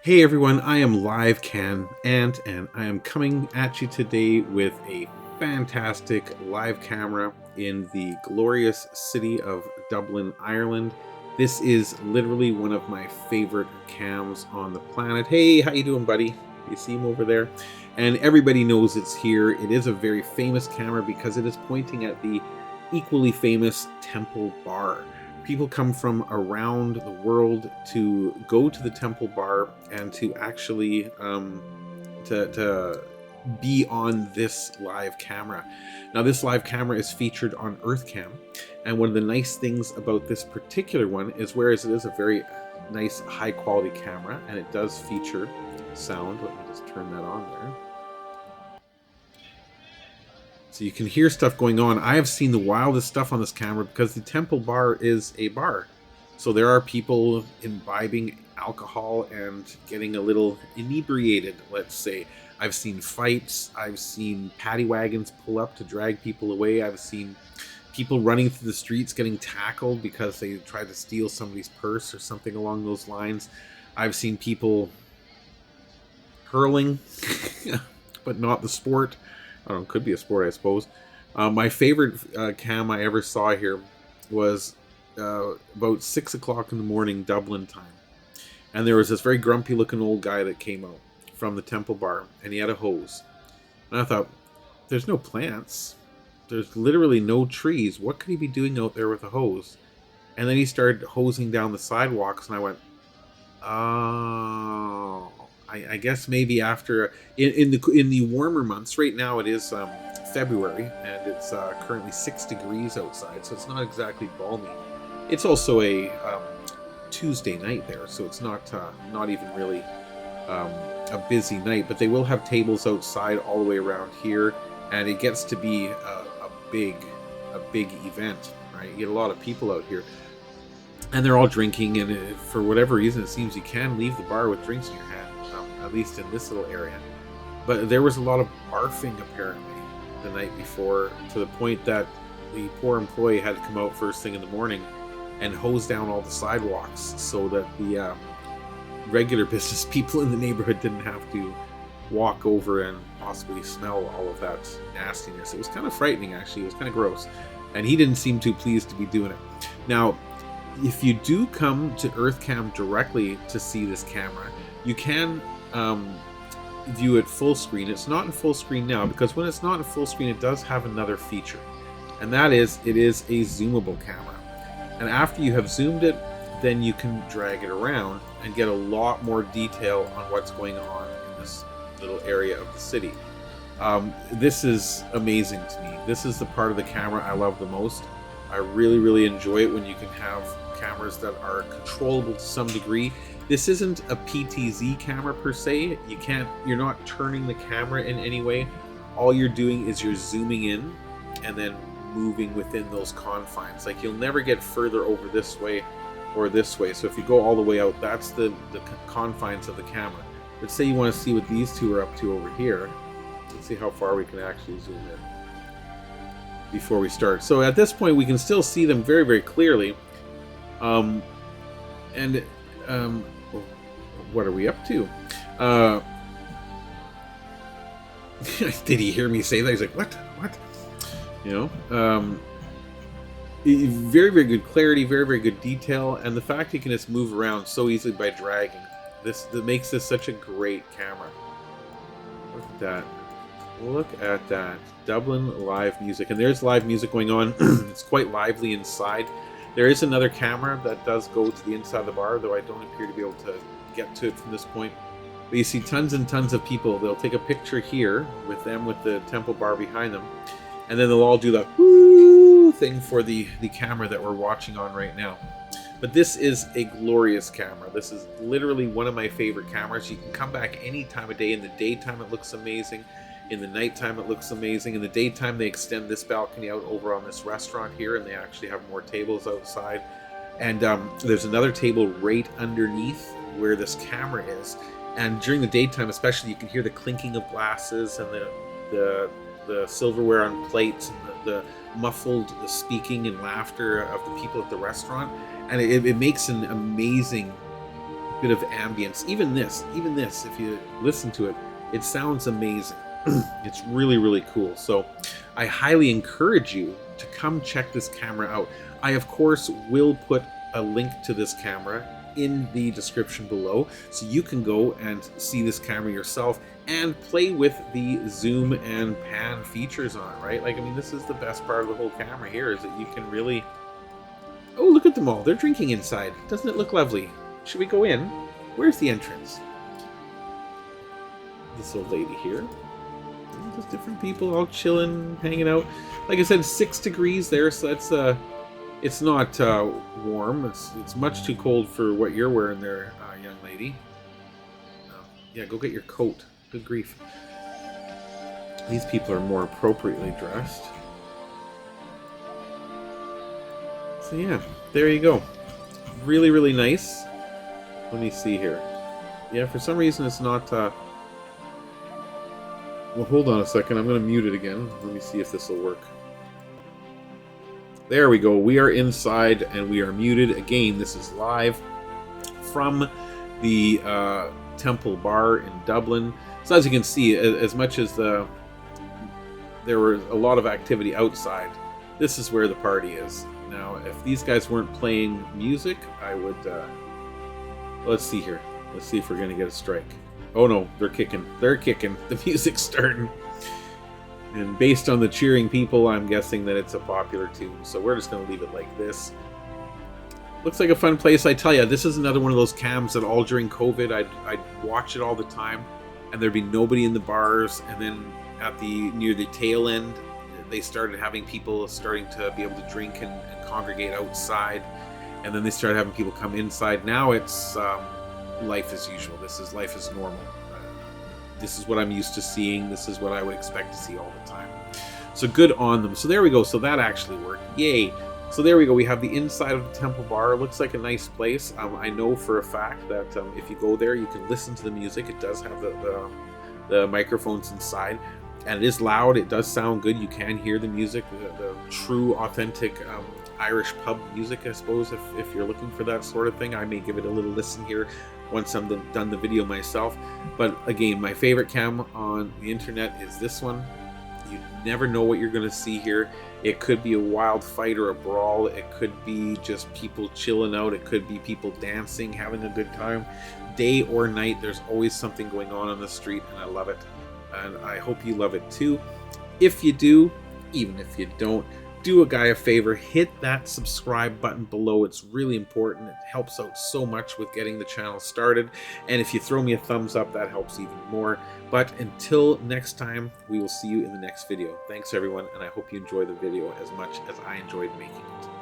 Hey everyone, I am Live Can Ant, and I am coming at you today with a fantastic live camera in the glorious city of Dublin, Ireland. This is literally one of my favorite cams on the planet. Hey, how you doing, buddy? You see him over there? And everybody knows it's here. It is a very famous camera because it is pointing at the equally famous Temple Bar. People come from around the world to go to the Temple Bar and to actually to be on this live camera. Now, this live camera is featured on EarthCam, and one of the nice things about this particular one is, whereas it is a very nice high quality camera and it does feature sound. Let me just turn that on there. So you can hear stuff going on. I have seen the wildest stuff on this camera because the Temple Bar is a bar. So there are people imbibing alcohol and getting a little inebriated, let's say. I've seen fights. I've seen paddy wagons pull up to drag people away. I've seen people running through the streets getting tackled because they tried to steal somebody's purse or something along those lines. I've seen people hurling, but not the sport. I don't know, could be a sport, I suppose. My favorite cam I ever saw here was about 6 o'clock in the morning, Dublin time. And there was this very grumpy looking old guy that came out from the Temple Bar, and he had a hose. And I thought, there's no plants. There's literally no trees. What could he be doing out there with a hose? And then he started hosing down the sidewalks, and I went, oh... I guess maybe after in the warmer months. Right now it is February, and it's currently 6 degrees outside, so it's not exactly balmy. It's also a Tuesday night there, so it's not even really a busy night. But they will have tables outside all the way around here, and it gets to be a big event. Right, you get a lot of people out here, and they're all drinking. And for whatever reason, it seems you can leave the bar with drinks in your hand. At least in this little area. But there was a lot of barfing apparently the night before, to the point that the poor employee had to come out first thing in the morning and hose down all the sidewalks so that the regular business people in the neighborhood didn't have to walk over and possibly smell all of that nastiness. It was kind of frightening, actually. It was kind of gross. And he didn't seem too pleased to be doing it. Now, if you do come to EarthCam directly to see this camera, you can view it full screen. It's not in full screen now, because when it's not in full screen, it does have another feature, and that is it is a zoomable camera. And after you have zoomed it, then you can drag it around and get a lot more detail on what's going on in this little area of the city. This is amazing to me. This is the part of the camera I love the most. I really enjoy it when you can have cameras that are controllable to some degree. This isn't a PTZ camera per se. You're not turning the camera in any way. All you're doing is you're zooming in and then moving within those confines. Like, you'll never get further over this way or this way. So if you go all the way out, that's the confines of the camera. Let's say you want to see what these two are up to over here. Let's see how far we can actually zoom in before we start. So at this point, we can still see them very clearly. What are we up to? Did he hear me say that? He's like, what? You know, very good clarity, very good detail, and the fact you can just move around so easily by dragging. That makes this such a great camera. Look at that. Look at that. Dublin live music. And there's live music going on. It's quite lively inside. There is another camera that does go to the inside of the bar, though I don't appear to be able to get to it from this point. But you see tons and tons of people. They'll take a picture here with them with the Temple Bar behind them, and then they'll all do the woo thing for the camera that we're watching on right now. But this is a glorious camera. This is literally one of my favorite cameras. You can come back any time of day. In the daytime, it looks amazing. In the nighttime, it looks amazing. In the daytime, they extend this balcony out over on this restaurant here, and they actually have more tables outside. And there's another table right underneath where this camera is. And during the daytime, especially, you can hear the clinking of glasses and the silverware on plates, and the muffled speaking and laughter of the people at the restaurant. And it makes an amazing bit of ambience. Even this, if you listen to it, it sounds amazing. It's really, really cool. So I highly encourage you to come check this camera out. I, of course, will put a link to this camera in the description below, so you can go and see this camera yourself and play with the zoom and pan features on it, right? Like, I mean, this is the best part of the whole camera here, is that you can really... Oh, look at them all. They're drinking inside. Doesn't it look lovely? Should we go in? Where's the entrance? This old lady here. Just different people all chilling, hanging out. Like I said, 6 degrees there, so that's it's not warm. It's much too cold for what you're wearing there, young lady. Yeah, go get your coat. Good grief. These people are more appropriately dressed. So yeah, there you go. Really, really nice. Let me see here. Yeah, for some reason it's not... Well, hold on a second. I'm going to mute it again. Let me see if this will work. There we go. We are inside and we are muted. Again, this is live from the Temple Bar in Dublin. So as you can see, as much as there was a lot of activity outside, this is where the party is. Now, if these guys weren't playing music, I would... let's see here. Let's see if we're going to get a strike. Oh no, they're kicking. They're kicking. The music's starting. And based on the cheering people, I'm guessing that it's a popular tune. So we're just going to leave it like this. Looks like a fun place. I tell you, this is another one of those cams that all during COVID, I'd watch it all the time. And there'd be nobody in the bars. And then near the tail end, they started having people starting to be able to drink and congregate outside. And then they started having people come inside. Now it's life as usual. This is life as normal. This is what I'm used to seeing. This is what I would expect to see all the time. So good on them. So there we go. So that actually worked. Yay. So there we go. We have the inside of the Temple Bar. It looks like a nice place. I know for a fact that if you go there, you can listen to the music. It does have the microphones inside. And it is loud. It does sound good. You can hear the music, the true, authentic Irish pub music, I suppose, if you're looking for that sort of thing. I may give it a little listen here once I'm done the video myself. But again, my favorite cam on the internet is this one. You never know what you're going to see here. It could be a wild fight or a brawl. It could be just people chilling out. It could be people dancing, having a good time. Day or night, there's always something going on the street, and I love it. And I hope you love it too. If you do, even if you don't, do a guy a favor, hit that subscribe button below. It's really important. It helps out so much with getting the channel started. And if you throw me a thumbs up, that helps even more. But until next time, we will see you in the next video. Thanks everyone, and I hope you enjoy the video as much as I enjoyed making it.